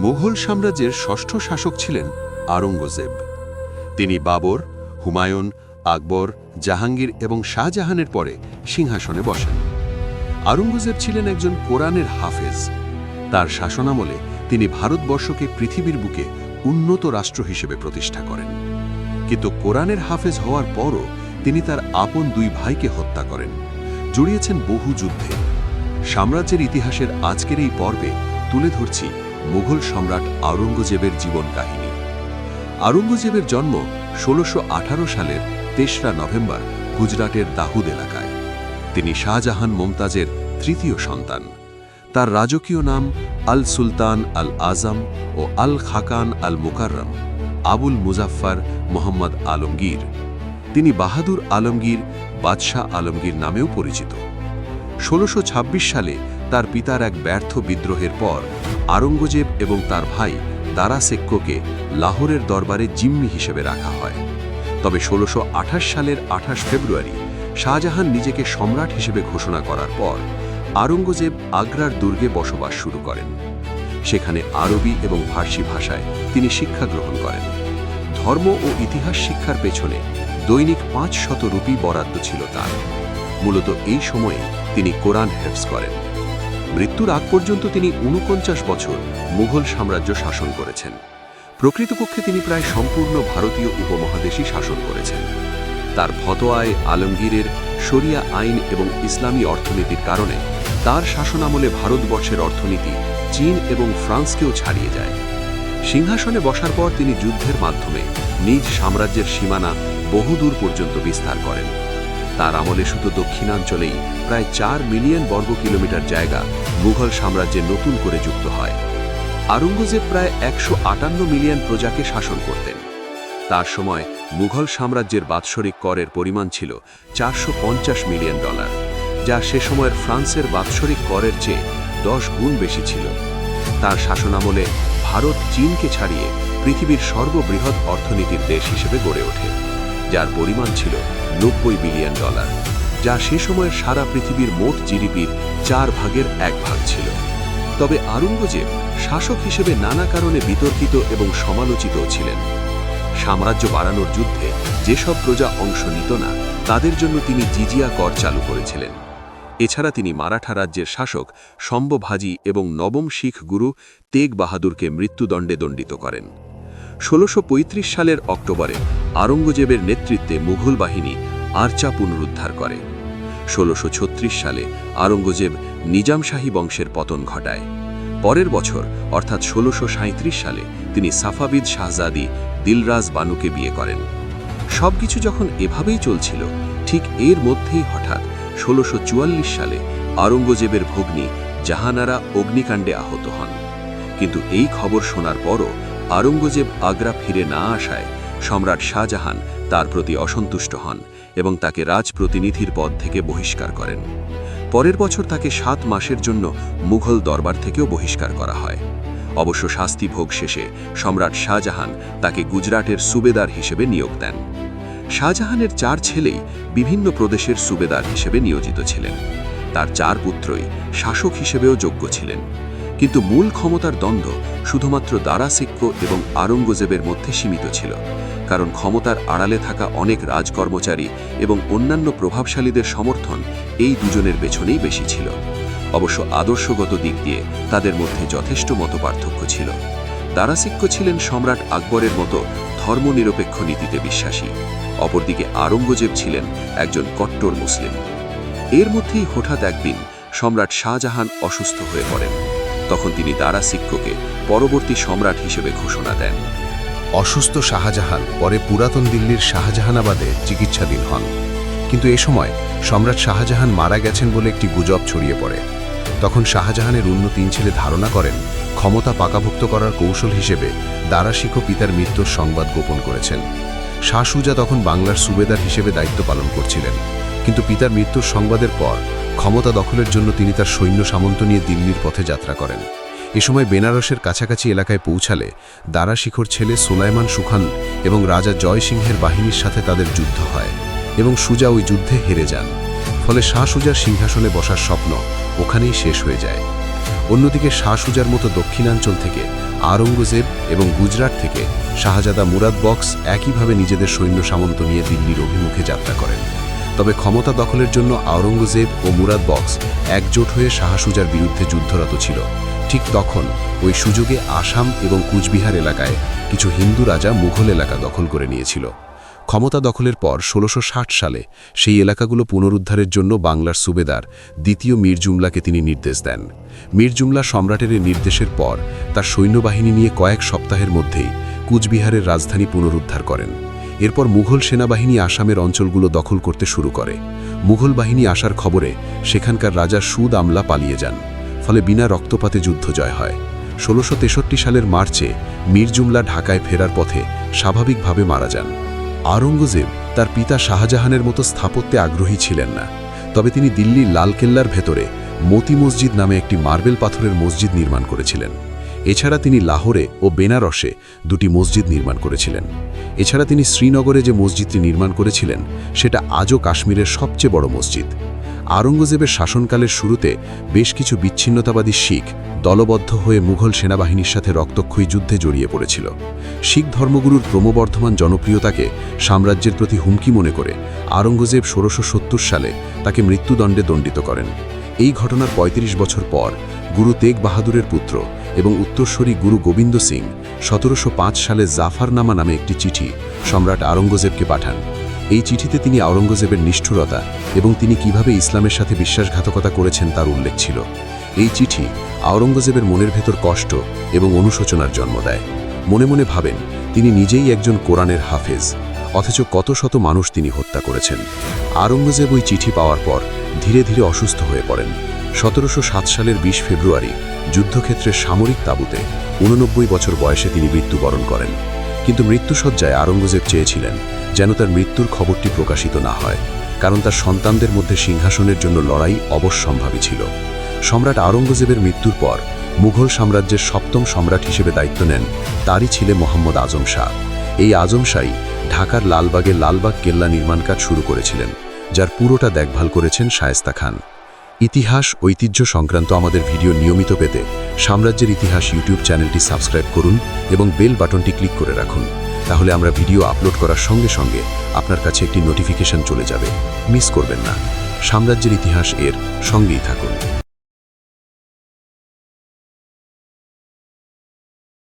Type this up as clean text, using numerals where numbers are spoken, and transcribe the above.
মুঘল সাম্রাজ্যের ষষ্ঠ শাসক ছিলেন আওরঙ্গজেব। তিনি বাবর, হুমায়ুন, আকবর, জাহাঙ্গীর এবং শাহজাহানের পরে সিংহাসনে বসেন। আওরঙ্গজেব ছিলেন একজন কোরআনের হাফেজ। তার শাসনামলে তিনি ভারতবর্ষকে পৃথিবীর বুকে উন্নত রাষ্ট্র হিসেবে প্রতিষ্ঠা করেন। কিন্তু কোরআনের হাফেজ হওয়ার পরও তিনি তার আপন দুই ভাইকে হত্যা করেন, জড়িয়েছেন বহু যুদ্ধে। সাম্রাজ্যের ইতিহাসের আজকের এই পর্বে তুলে ধরছি মুঘল সম্রাট আওরঙ্গজেবের জীবন কাহিনী। আওরঙ্গজেবের জন্ম ১৬১৮ সালের ৩রা নভেম্বর গুজরাটের দাহুদ এলাকায়। তিনি শাহজাহান মুমতাজের তৃতীয় সন্তান। তার রাজকীয় নাম আল সুলতান আল আজম ও আল খাকান আল মুকাররম আবুল মুজাফফর মোহাম্মদ আলমগীর। তিনি বাহাদুর আলমগীর, বাদশাহ আলমগীর নামেও পরিচিত। ১৬২৬ সালে তার পিতার এক ব্যর্থ বিদ্রোহের পর আওরঙ্গজেব এবং তার ভাই দারা সেক্কোকে লাহোরের দরবারে জিম্মি হিসেবে রাখা হয়। তবে ১৬২৮ সালের ২৮ ফেব্রুয়ারি শাহজাহান নিজেকে সম্রাট হিসেবে ঘোষণা করার পর আওরঙ্গজেব আগ্রার দুর্গে বসবাস শুরু করেন। সেখানে আরবি এবং ফার্সি ভাষায় তিনি শিক্ষা গ্রহণ করেন। ধর্ম ও ইতিহাস শিক্ষার পেছনে দৈনিক ৫০০ রুপি বরাদ্দ ছিল তার। মূলত এই সময়ে তিনি কোরআন হেফজ করেন। মৃত্যুর আগ পর্যন্ত তিনি ৪৯ বছর মুঘল সাম্রাজ্য শাসন করেছেন। প্রকৃতপক্ষে তিনি প্রায় সম্পূর্ণ ভারতীয় উপমহাদেশই শাসন করেছেন। তার ফতোয়ায় আলমগীরের শরিয়া আইন এবং ইসলামী অর্থনীতির কারণে তার শাসনামলে ভারতবর্ষের অর্থনীতি চীন এবং ফ্রান্সকেও ছাড়িয়ে যায়। সিংহাসনে বসার পর তিনি যুদ্ধের মাধ্যমে নিজ সাম্রাজ্যের সীমানা বহুদূর পর্যন্ত বিস্তার করেন। তার আমলে শুধু দক্ষিণাঞ্চলেই প্রায় ৪ মিলিয়ন বর্গ কিলোমিটার জায়গা মুঘল সাম্রাজ্যে নতুন করে যুক্ত হয়। আওরঙ্গজেব প্রায় ১৫৮ মিলিয়ন প্রজাকে শাসন করতেন। তার সময় মুঘল সাম্রাজ্যের বাৎসরিক করের পরিমাণ ছিল $৪৫০ মিলিয়ন, যা সে সময়ের ফ্রান্সের বাৎসরিক করের চেয়ে 10 গুণ বেশি ছিল। তার শাসনামলে ভারত চীনকে ছাড়িয়ে পৃথিবীর সর্ববৃহৎ অর্থনীতির দেশ হিসেবে গড়ে ওঠে, যার পরিমাণ ছিল $৯০ বিলিয়ন, যা সে সময়ের সারা পৃথিবীর মোট জিডিপির 1/4 ছিল। তবে আওরঙ্গজেব শাসক হিসেবে নানা কারণে বিতর্কিত এবং সমালোচিতও ছিলেন। সাম্রাজ্য বাড়ানোর যুদ্ধে যেসব প্রজা অংশ নিত না, তাদের জন্য তিনি জিজিয়া কর চালু করেছিলেন। এছাড়া তিনি মারাঠা রাজ্যের শাসক শম্ভভাজি এবং নবম শিখ গুরু তেগ বাহাদুরকে মৃত্যুদণ্ডে দণ্ডিত করেন। ১৬৩৫ সালের অক্টোবরে আওরঙ্গজেবের নেতৃত্বে মুঘল বাহিনী আরচা পুনরুদ্ধার করে। ১৬৩৬ সালে আওরঙ্গজেব নিজামশাহী বংশের পতন ঘটায়। পরের বছর অর্থাৎ ১৬৩৭ সালে তিনি সাফাবিদ শাহজাদি দিলরাজ বানুকে বিয়ে করেন। সবকিছু যখন এভাবেই চলছিল, ঠিক এর মধ্যেই হঠাৎ ১৬৪৪ সালে আওরঙ্গজেবের ভগ্নী জাহানারা অগ্নিকাণ্ডে আহত হন। কিন্তু এই খবর শোনার পরও আওরঙ্গজেব আগ্রা ফিরে না আসায় সম্রাট শাহজাহান তার প্রতি অসন্তুষ্ট হন এবং তাকে রাজপ্রতিনিধির পদ থেকে বহিষ্কার করেন। পরের বছর তাকে ৭ মাসের জন্য মুঘল দরবার থেকেও বহিষ্কার করা হয়। অবশ্য শাস্তি ভোগ শেষে সম্রাট শাহজাহান তাকে গুজরাটের সুবেদার হিসেবে নিয়োগ দেন। শাহজাহানের ৪ ছেলেই বিভিন্ন প্রদেশের সুবেদার হিসেবে নিয়োজিত ছিলেন। তার ৪ পুত্রই শাসক হিসেবেও যোগ্য ছিলেন। কিন্তু মূল ক্ষমতার দ্বন্দ্ব শুধুমাত্র দারা সিক্কো এবং আওরঙ্গজেবের মধ্যে সীমিত ছিল, কারণ ক্ষমতার আড়ালে থাকা অনেক রাজকর্মচারী এবং অন্যান্য প্রভাবশালীদের সমর্থন এই দুজনের পেছনেই বেশি ছিল। অবশ্য আদর্শগত দিক দিয়ে তাদের মধ্যে যথেষ্ট মতপার্থক্য ছিল। দারা সিক্কো ছিলেন সম্রাট আকবরের মতো ধর্মনিরপেক্ষ নীতিতে বিশ্বাসী, অপরদিকে আওরঙ্গজেব ছিলেন একজন কট্টর মুসলিম। এর মধ্যেই হঠাৎ একদিন সম্রাট শাহজাহান অসুস্থ হয়ে পড়েন। তখন তিনি দারা সিক্কোকে পরবর্তী সম্রাট হিসেবে ঘোষণা দেন। অসুস্থ শাহজাহান পরে পুরাতন দিল্লির শাহজাহানাবাদে চিকিৎসাধীন হন। কিন্তু এ সময় সম্রাট শাহজাহান মারা গেছেন বলে একটি গুজব ছড়িয়ে পড়ে। তখন শাহজাহানের অন্য ৩ ছেলে ধারণা করেন ক্ষমতা পাকাভুক্ত করার কৌশল হিসেবে দারা সিক্কো পিতার মৃত্যুর সংবাদ গোপন করেছেন। শাহ সুজা তখন বাংলার সুবেদার হিসেবে দায়িত্ব পালন করছিলেন। কিন্তু পিতার মৃত্যুর সংবাদের পর ক্ষমতা দখলের জন্য তিনি তার সৈন্য সামন্ত নিয়ে দিল্লির পথে যাত্রা করেন। এ সময় বেনারসের কাছাকাছি এলাকায় পৌঁছালে দারা শিখোর ছেলে সুলাইমান সুখান এবং রাজা জয় সিংহের বাহিনীর সাথে তাদের যুদ্ধ হয় এবং সুজা ওই যুদ্ধে হেরে যান। ফলে শাহ সুজার সিংহাসনে বসার স্বপ্ন ওখানেই শেষ হয়ে যায়। অন্যদিকে শাহ সুজার মতো দক্ষিণাঞ্চল থেকে আওরঙ্গজেব এবং গুজরাট থেকে শাহজাদা মুরাদ বক্স একইভাবে নিজেদের সৈন্য সামন্ত নিয়ে দিল্লির অভিমুখে যাত্রা করেন। তবে ক্ষমতা দখলের জন্য আওরঙ্গজেব ও মুরাদ বক্স একজোট হয়ে শাহ সুজার বিরুদ্ধে যুদ্ধরত ছিল। ঠিক তখন ওই সুযোগে আসাম এবং কুচবিহার এলাকায় কিছু হিন্দু রাজা মুঘল এলাকা দখল করে নিয়েছিল। ক্ষমতা দখলের পর ১৬৬০ সালে সেই এলাকাগুলো পুনরুদ্ধারের জন্য বাংলার সুবেদার দ্বিতীয় মীর জুমলাকে তিনি নির্দেশ দেন। মীর জুমলা সম্রাটের এই নির্দেশের পর তার সৈন্যবাহিনী নিয়ে কয়েক সপ্তাহের মধ্যেই কুচবিহারের রাজধানী পুনরুদ্ধার করেন। এরপর মুঘল সেনাবাহিনী আসামের অঞ্চলগুলো দখল করতে শুরু করে। মুঘল বাহিনী আসার খবরে সেখানকার রাজা সুদ আমলা পালিয়ে যান, ফলে বিনা রক্তপাতে যুদ্ধ জয় হয়। ১৬৬৩ সালের মার্চে মীর জুমলা ঢাকায় ফেরার পথে স্বাভাবিকভাবে মারা যান। আওরঙ্গজেব তার পিতা শাহজাহানের মতো স্থাপত্যে আগ্রহী ছিলেন না, তবে তিনি দিল্লির লালকেল্লার ভেতরে মতি মসজিদ নামে একটি মার্বেল পাথরের মসজিদ নির্মাণ করেছিলেন। এছাড়া তিনি লাহোরে ও বেনারসে দুটি মসজিদ নির্মাণ করেছিলেন। এছাড়া তিনি শ্রীনগরে যে মসজিদটি নির্মাণ করেছিলেন সেটা আজও কাশ্মীরের সবচেয়ে বড় মসজিদ। আওরঙ্গজেবের শাসনকালের শুরুতে বেশ কিছু বিচ্ছিন্নতাবাদী শিখ দলবদ্ধ হয়ে মুঘল সেনাবাহিনীর সাথে রক্তক্ষয়ী যুদ্ধে জড়িয়ে পড়েছিল। শিখ ধর্মগুরুর ক্রমবর্ধমান জনপ্রিয়তাকে সাম্রাজ্যের প্রতি হুমকি মনে করে আওরঙ্গজেব ১৬৭০ সালে তাকে মৃত্যুদণ্ডে দণ্ডিত করেন। এই ঘটনার ৩৫ বছর পর গুরু তেগ বাহাদুরের পুত্র এবং উত্তরসূরি গুরু গোবিন্দ সিং ১৭০৫ সালে জাফরনামা নামে একটি চিঠি সম্রাট আওরঙ্গজেবকে পাঠান। এই চিঠিতে তিনি আওরঙ্গজেবের নিষ্ঠুরতা এবং তিনি কিভাবে ইসলামের সাথে বিশ্বাসঘাতকতা করেছেন তার উল্লেখ ছিল। এই চিঠি আওরঙ্গজেবের মনের ভেতর কষ্ট এবং অনুশোচনার জন্ম দেয়। মনে মনে ভাবেন তিনি নিজেই একজন কোরআনের হাফেজ, অথচ কত শত মানুষ তিনি হত্যা করেছেন। আওরঙ্গজেব ওই চিঠি পাওয়ার পর ধীরে ধীরে অসুস্থ হয়ে পড়েন। ১৭০৭ সালের ২০ ফেব্রুয়ারি যুদ্ধক্ষেত্রের সামরিক তাঁবুতে ৮৯ বছর বয়সে তিনি মৃত্যুবরণ করেন। কিন্তু মৃত্যুসজ্জায় আওরঙ্গজেব চেয়েছিলেন যেন তার মৃত্যুর খবরটি প্রকাশিত না হয়, কারণ তার সন্তানদের মধ্যে সিংহাসনের জন্য লড়াই অবশ্যম্ভাবী ছিল। সম্রাট আওরঙ্গজেবের মৃত্যুর পর মুঘল সাম্রাজ্যের ৭ম সম্রাট হিসেবে দায়িত্ব নেন তারই ছেলে মোহাম্মদ আজম শাহ। এই আজম শাহই ঢাকার লালবাগে লালবাগ কেল্লা নির্মাণ কাজ শুরু করেছিলেন, যার পুরোটা দেখভাল করেছেন শায়েস্তা খান। ইতিহাস ঐতিহ্য সংক্রান্ত আমাদের ভিডিও নিয়মিত পেতে সাম্রাজ্যের ইতিহাস ইউটিউব চ্যানেলটি সাবস্ক্রাইব করুন এবং বেল বাটনটি ক্লিক করে রাখুন। তাহলে আমরা ভিডিও আপলোড করার সঙ্গে সঙ্গে আপনার কাছে একটি নোটিফিকেশন চলে যাবে। মিস করবেন না। সাম্রাজ্যের ইতিহাস এর সঙ্গেই থাকুন।